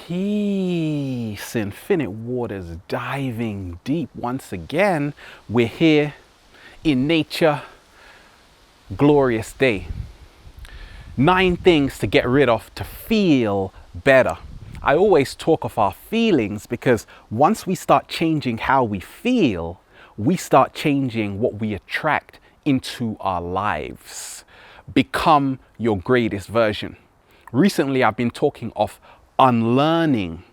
Peace, infinite waters, diving deep once again. We're here in nature, glorious day. 9 things to get rid of to feel better. I always talk of our feelings because once we start changing how we feel, we start changing what we attract into our lives. Become your greatest version. Recently, I've been talking of unlearning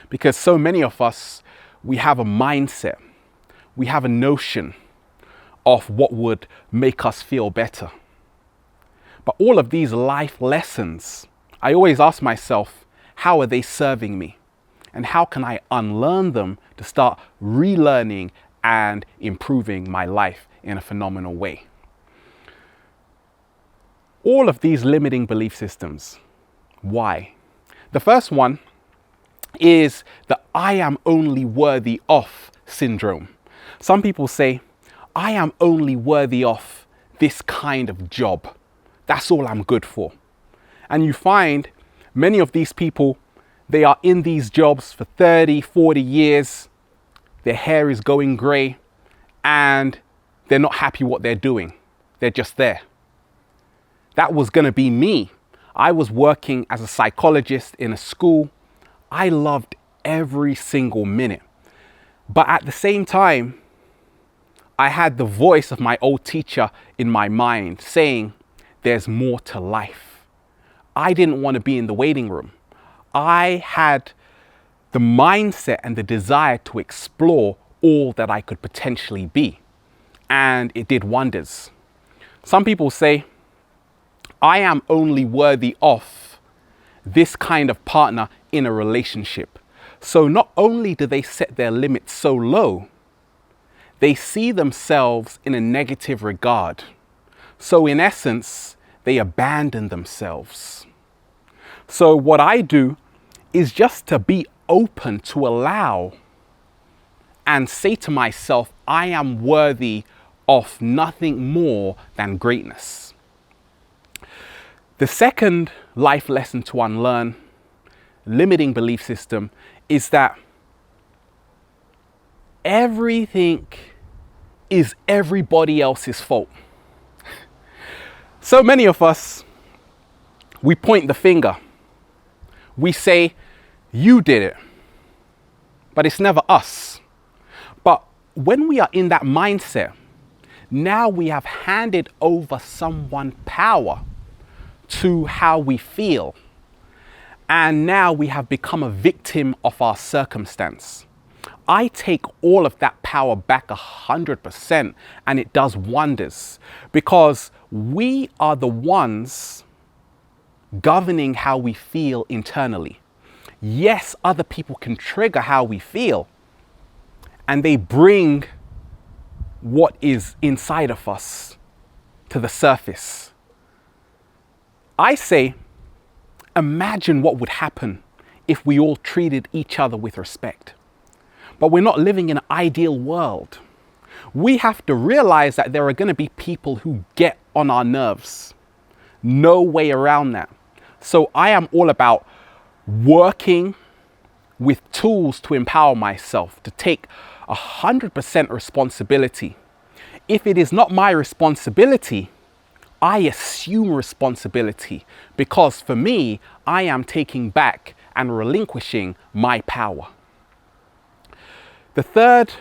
because so many of us, we have a mindset, we have a notion of what would make us feel better. But all of these life lessons, I always ask myself, how are they serving me? And how can I unlearn them to start relearning and improving my life in a phenomenal way? All of these limiting belief systems. Why? The first one is the I am only worthy of syndrome. Some people say, I am only worthy of this kind of job. That's all I'm good for. And you find many of these people, they are in these jobs for 30, 40 years. Their hair is going gray and they're not happy what they're doing. They're just there. That was going to be me. I was working as a psychologist in a school. I loved every single minute. But at the same time, I had the voice of my old teacher in my mind saying, there's more to life. I didn't want to be in the waiting room. I had the mindset and the desire to explore all that I could potentially be. And it did wonders. Some people say, I am only worthy of this kind of partner in a relationship. So not only do they set their limits so low, they see themselves in a negative regard. So in essence, they abandon themselves. So what I do is just to be open to allow and say to myself, I am worthy of nothing more than greatness. The second life lesson to unlearn, limiting belief system, is that everything is everybody else's fault. So many of us, we point the finger. We say, you did it, but it's never us. But when we are in that mindset, now we have handed over someone power to how we feel. And now we have become a victim of our circumstance. I take all of that power back 100% and it does wonders because we are the ones governing how we feel internally. Yes, other people can trigger how we feel and they bring what is inside of us to the surface. I say, imagine what would happen if we all treated each other with respect. But we're not living in an ideal world. We have to realize that there are going to be people who get on our nerves. No way around that. So I am all about working with tools to empower myself, to take 100% responsibility. If it is not my responsibility, I assume responsibility because for me, I am taking back and relinquishing my power. The third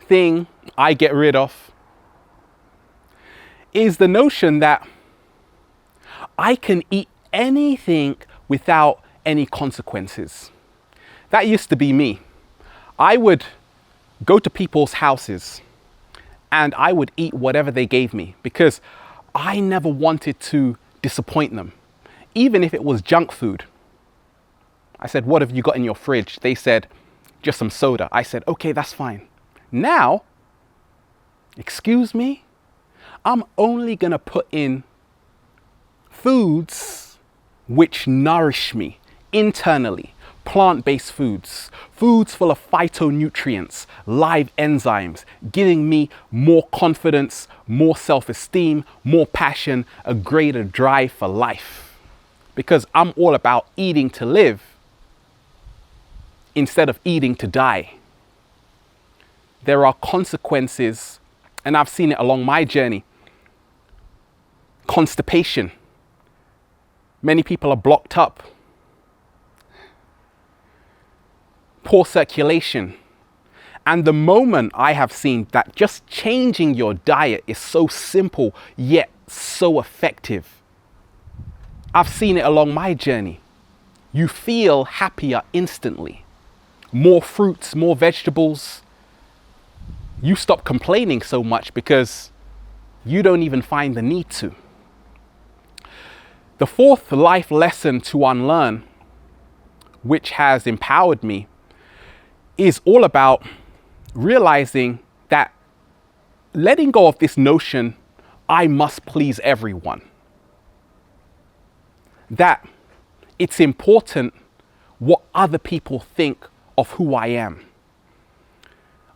thing I get rid of is the notion that I can eat anything without any consequences. That used to be me. I would go to people's houses and I would eat whatever they gave me because I never wanted to disappoint them, even if it was junk food. I said, what have you got in your fridge? They said, just some soda. I said, okay, that's fine. Now, excuse me, I'm only gonna put in foods which nourish me internally. Plant-based foods, foods full of phytonutrients, live enzymes, giving me more confidence, more self-esteem, more passion, a greater drive for life. Because I'm all about eating to live instead of eating to die. There are consequences, and I've seen it along my journey. Constipation. Many people are blocked up. Poor circulation. And the moment I have seen that just changing your diet is so simple yet so effective. I've seen it along my journey. You feel happier instantly. More fruits, more vegetables. You stop complaining so much because you don't even find the need to. The fourth life lesson to unlearn, which has empowered me, is all about realizing that letting go of this notion, I must please everyone. That it's important what other people think of who I am.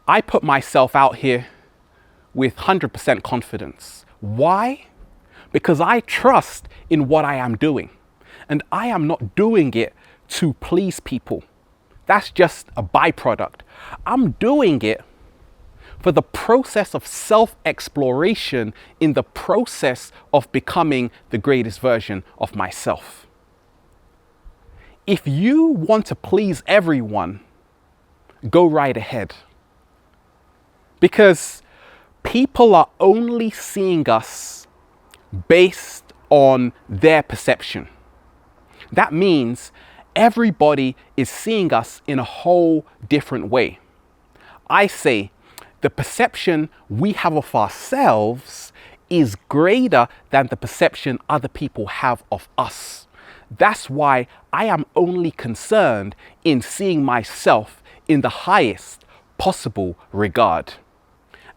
I put myself out here with 100% confidence. Why? Because I trust in what I am doing. And I am not doing it to please people. That's just a byproduct. I'm doing it for the process of self-exploration in the process of becoming the greatest version of myself. If you want to please everyone, go right ahead. Because people are only seeing us based on their perception. That means everybody is seeing us in a whole different way. I say the perception we have of ourselves is greater than the perception other people have of us. That's why I am only concerned in seeing myself in the highest possible regard.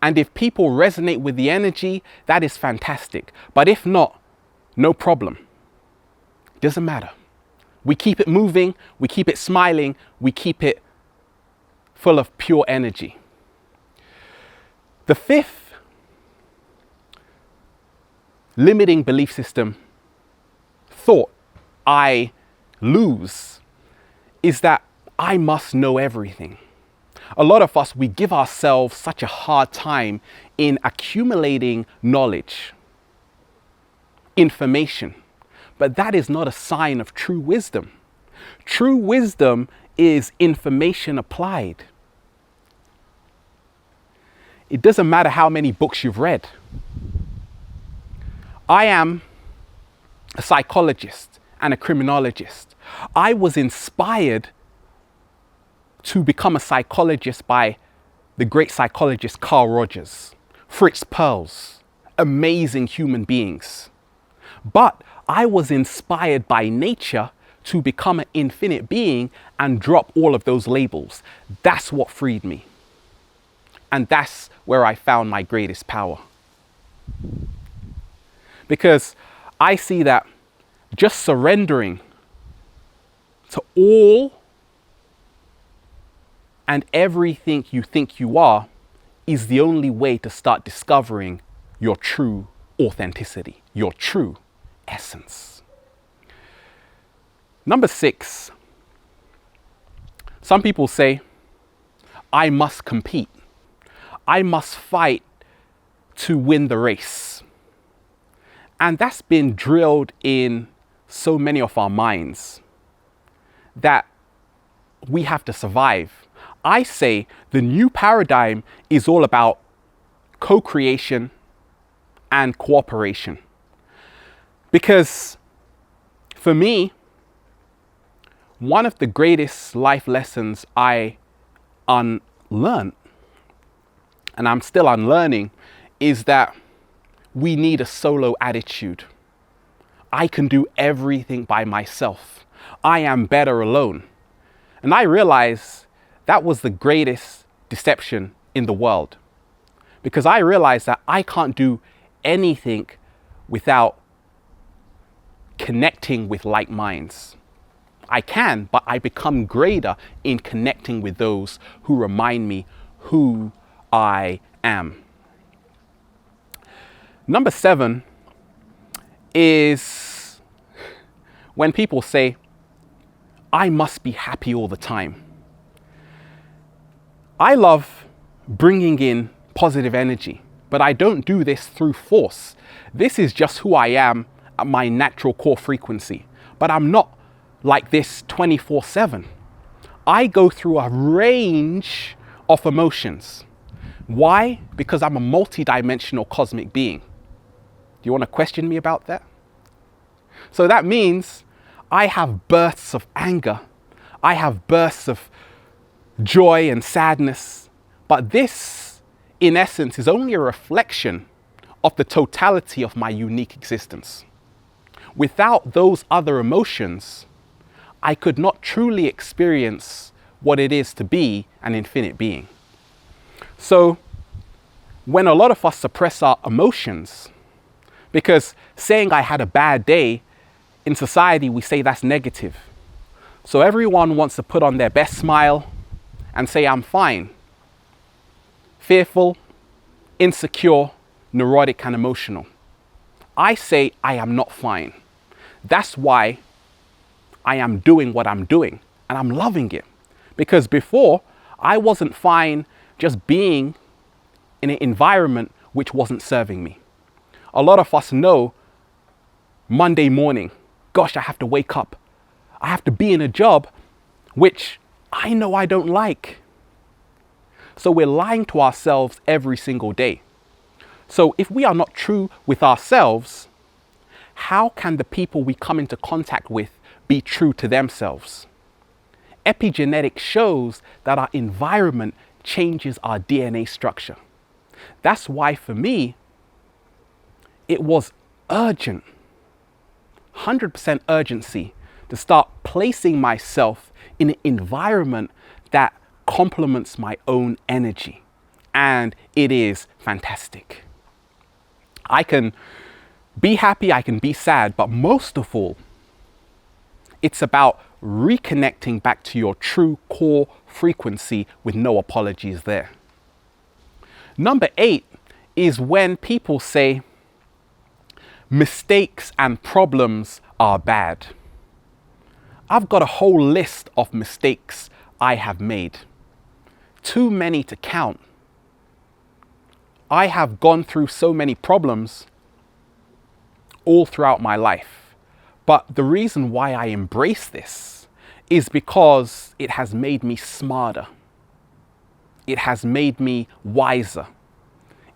And if people resonate with the energy, that is fantastic. But if not, no problem. Doesn't matter. We keep it moving, we keep it smiling, we keep it full of pure energy. The fifth limiting belief system thought I lose is that I must know everything. A lot of us, we give ourselves such a hard time in accumulating knowledge, information, but that is not a sign of true wisdom. True wisdom is information applied. It doesn't matter how many books you've read. I am a psychologist and a criminologist. I was inspired to become a psychologist by the great psychologist Carl Rogers, Fritz Perls, amazing human beings. But I was inspired by nature to become an infinite being and drop all of those labels. That's what freed me. And that's where I found my greatest power. Because I see that just surrendering to all and everything you think you are is the only way to start discovering your true authenticity, your true essence. Number 6, some people say, I must compete. I must fight to win the race. And that's been drilled in so many of our minds that we have to survive. I say the new paradigm is all about co-creation and cooperation. Because for me, one of the greatest life lessons I unlearned, and I'm still unlearning, is that we need a solo attitude. I can do everything by myself. I am better alone. And I realized that was the greatest deception in the world. Because I realized that I can't do anything without connecting with like minds. I can, but I become greater in connecting with those who remind me who I am. Number 7 is when people say, I must be happy all the time. I love bringing in positive energy, but I don't do this through force. This is just who I am at my natural core frequency. But I'm not like this 24/7. I go through a range of emotions. Why? Because I'm a multi-dimensional cosmic being. Do you want to question me about that? So that means I have bursts of anger. I have bursts of joy and sadness. But this, in essence, is only a reflection of the totality of my unique existence. Without those other emotions, I could not truly experience what it is to be an infinite being. So when a lot of us suppress our emotions, because saying I had a bad day, in society we say that's negative. So everyone wants to put on their best smile and say I'm fine. Fearful, insecure, neurotic and emotional. I say I am not fine. That's why I am doing what I'm doing and I'm loving it. Because before I wasn't fine just being in an environment which wasn't serving me. A lot of us know Monday morning, gosh, I have to wake up. I have to be in a job which I know I don't like. So we're lying to ourselves every single day. So if we are not true with ourselves, how can the people we come into contact with be true to themselves? Epigenetics shows that our environment changes our DNA structure. That's why for me, it was urgent, 100% urgency to start placing myself in an environment that complements my own energy. And it is fantastic. I can be happy, I can be sad, but most of all, it's about reconnecting back to your true core frequency with no apologies there. Number 8 is when people say mistakes and problems are bad. I've got a whole list of mistakes I have made. Too many to count. I have gone through so many problems all throughout my life. But the reason why I embrace this is because it has made me smarter. It has made me wiser.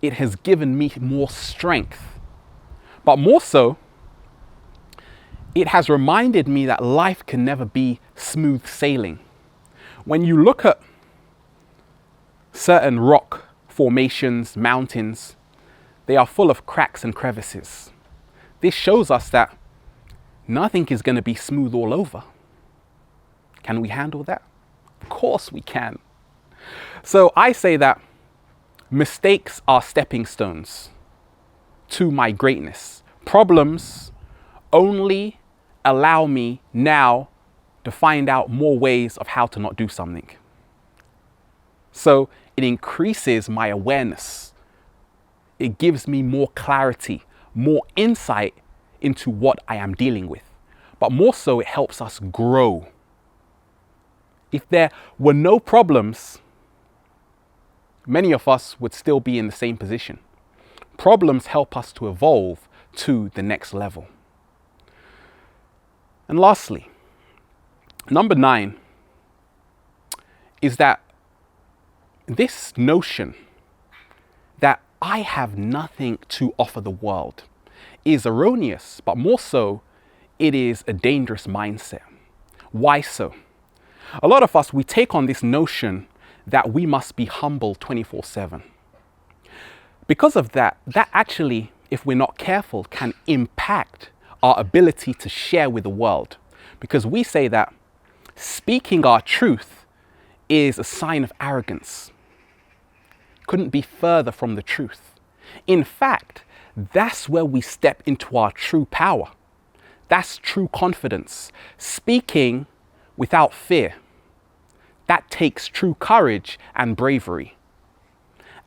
It has given me more strength. But more so, it has reminded me that life can never be smooth sailing. When you look at certain rock formations, mountains, they are full of cracks and crevices. This shows us that nothing is going to be smooth all over. Can we handle that? Of course we can. So I say that mistakes are stepping stones to my greatness. Problems only allow me now to find out more ways of how to not do something. So it increases my awareness. It gives me more clarity, more insight into what I am dealing with. But more so, it helps us grow. If there were no problems, many of us would still be in the same position. Problems help us to evolve to the next level. And lastly, number 9 is that this notion that I have nothing to offer the world is erroneous, but more so, it is a dangerous mindset. Why so? A lot of us, we take on this notion that we must be humble 24/7. Because of that, that actually, if we're not careful, can impact our ability to share with the world. Because we say that speaking our truth is a sign of arrogance. Couldn't be further from the truth. In fact, that's where we step into our true power. That's true confidence. Speaking without fear. That takes true courage and bravery.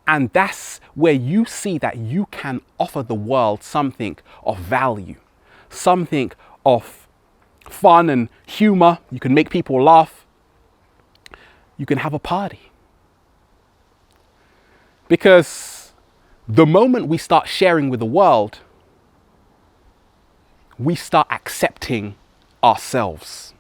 And that's where you see that you can offer the world something of value, something of fun and humor. You can make people laugh. You can have a party. Because the moment we start sharing with the world, we start accepting ourselves.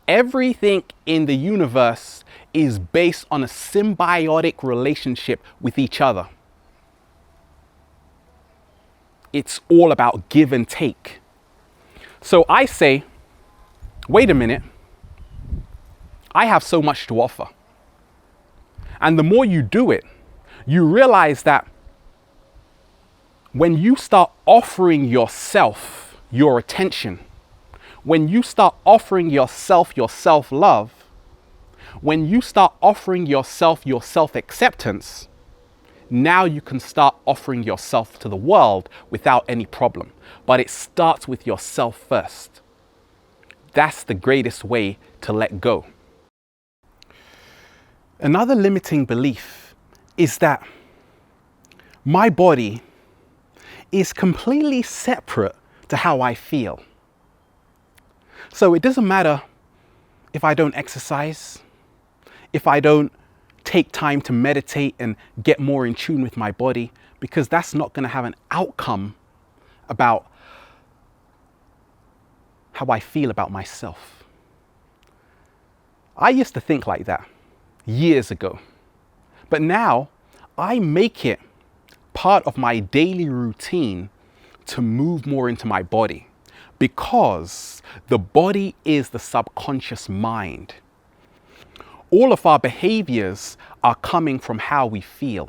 Everything in the universe is based on a symbiotic relationship with each other. It's all about give and take. So I say, wait a minute, I have so much to offer. And the more you do it, you realize that when you start offering yourself your attention, when you start offering yourself your self-love, when you start offering yourself your self-acceptance, now you can start offering yourself to the world without any problem. But it starts with yourself first. That's the greatest way to let go. Another limiting belief is that my body is completely separate to how I feel. So it doesn't matter if I don't exercise, if I don't take time to meditate and get more in tune with my body, because that's not going to have an outcome about how I feel about myself. I used to think like that years ago, but now I make it part of my daily routine to move more into my body, because the body is the subconscious mind. All of our behaviors are coming from how we feel.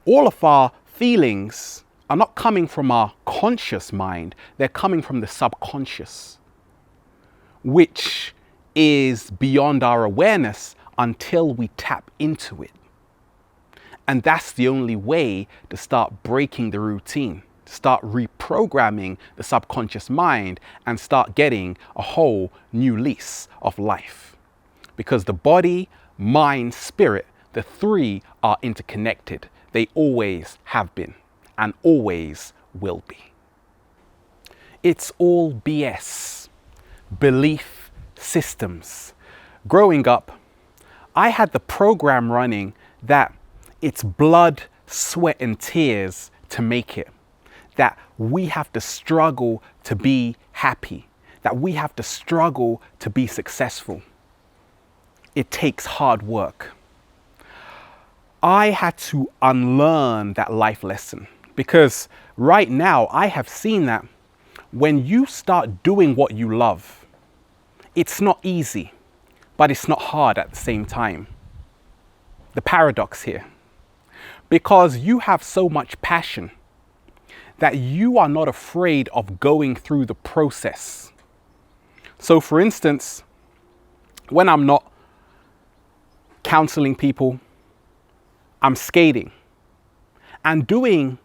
All of our feelings are not coming from our conscious mind, they're coming from the subconscious, which is beyond our awareness until we tap into it. And that's the only way to start breaking the routine, start reprogramming the subconscious mind and start getting a whole new lease of life. Because the body, mind, spirit, the three are interconnected. They always have been and always will be. It's all BS, belief systems. Growing up, I had the program running that it's blood, sweat, and tears to make it. That we have to struggle to be happy. That we have to struggle to be successful. It takes hard work. I had to unlearn that life lesson, because right now I have seen that when you start doing what you love, it's not easy, but it's not hard at the same time. The paradox here. Because you have so much passion that you are not afraid of going through the process. So for instance, when I'm not counseling people, I'm skating and doing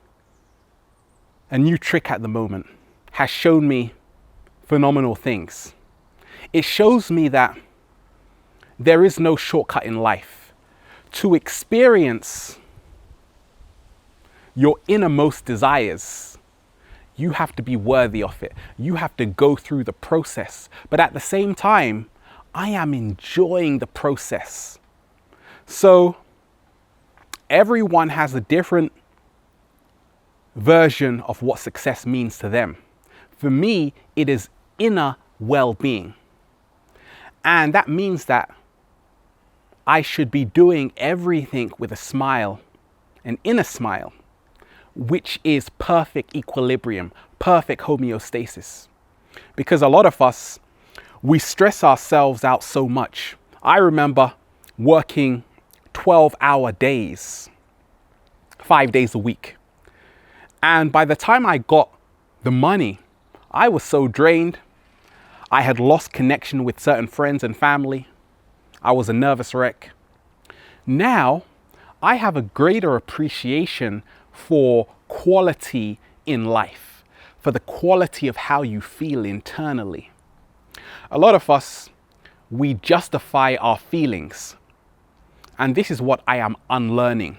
a new trick at the moment has shown me phenomenal things. It shows me that there is no shortcut in life. To experience your innermost desires, you have to be worthy of it. You have to go through the process. But at the same time, I am enjoying the process. So everyone has a different version of what success means to them. For me, it is inner well-being. And that means that I should be doing everything with a smile, an inner smile, which is perfect equilibrium, perfect homeostasis. Because a lot of us, we stress ourselves out so much. I remember working 12-hour days, 5 days a week. And by the time I got the money, I was so drained. I had lost connection with certain friends and family. I was a nervous wreck. Now, I have a greater appreciation for quality in life, for the quality of how you feel internally. A lot of us, we justify our feelings. And this is what I am unlearning.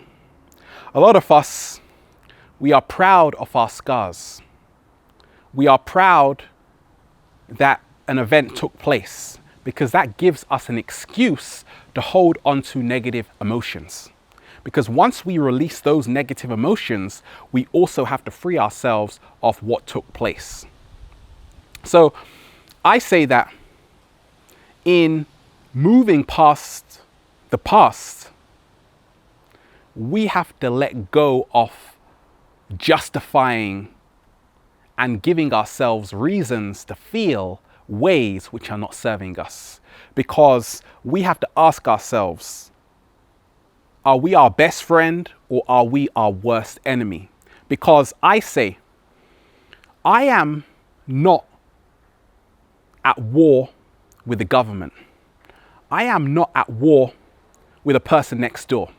A lot of us, we are proud of our scars. We are proud that an event took place, because that gives us an excuse to hold on to negative emotions. Because once we release those negative emotions, we also have to free ourselves of what took place. So I say that in moving past the past, we have to let go of justifying and giving ourselves reasons to feel ways which are not serving us. Because we have to ask ourselves, are we our best friend or are we our worst enemy? Because I say, I am not at war with the government. I am not at war with a person next door.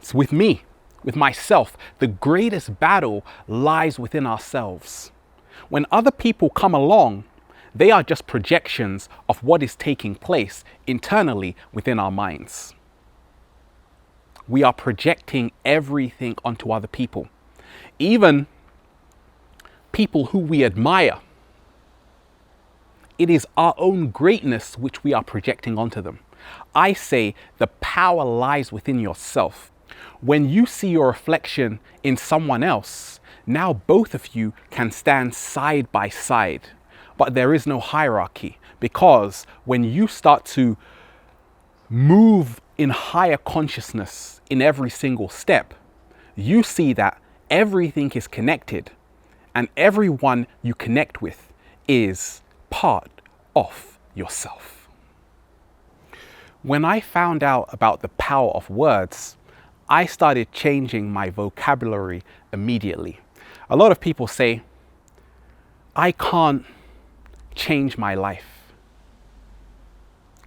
It's with me, with myself. The greatest battle lies within ourselves. When other people come along, they are just projections of what is taking place internally within our minds. We are projecting everything onto other people. Even people who we admire. It is our own greatness which we are projecting onto them. I say the power lies within yourself. When you see your reflection in someone else, now both of you can stand side by side. But there is no hierarchy, because when you start to move in higher consciousness in every single step, you see that everything is connected and everyone you connect with is part of yourself. When I found out about the power of words, I started changing my vocabulary immediately. A lot of people say, I can't change my life.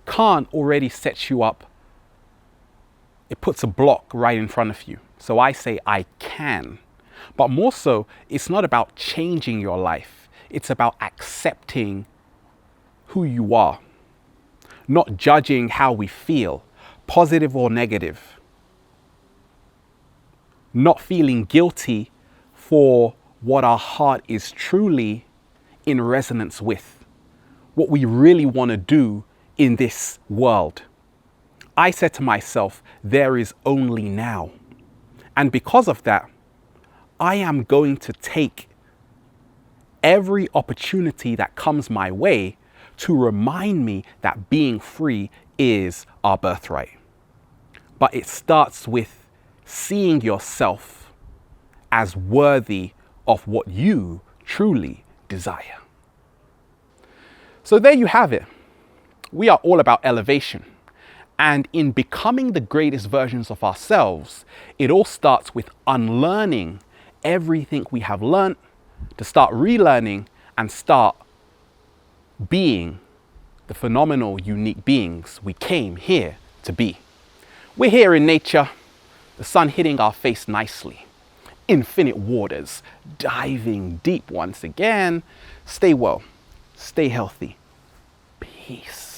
Can't already sets you up. It puts a block right in front of you. So I say I can. But more so, it's not about changing your life. It's about accepting who you are. Not judging how we feel, positive or negative. Not feeling guilty for what our heart is truly in resonance with. What we really want to do in this world. I said to myself, there is only now. And because of that, I am going to take every opportunity that comes my way to remind me that being free is our birthright. But it starts with seeing yourself as worthy of what you truly desire. So there you have it. We are all about elevation. And in becoming the greatest versions of ourselves, it all starts with unlearning everything we have learned, to start relearning and start being the phenomenal, unique beings we came here to be. We're here in nature, the sun hitting our face nicely. Infinite waters, diving deep once again. Stay well, stay healthy. Peace.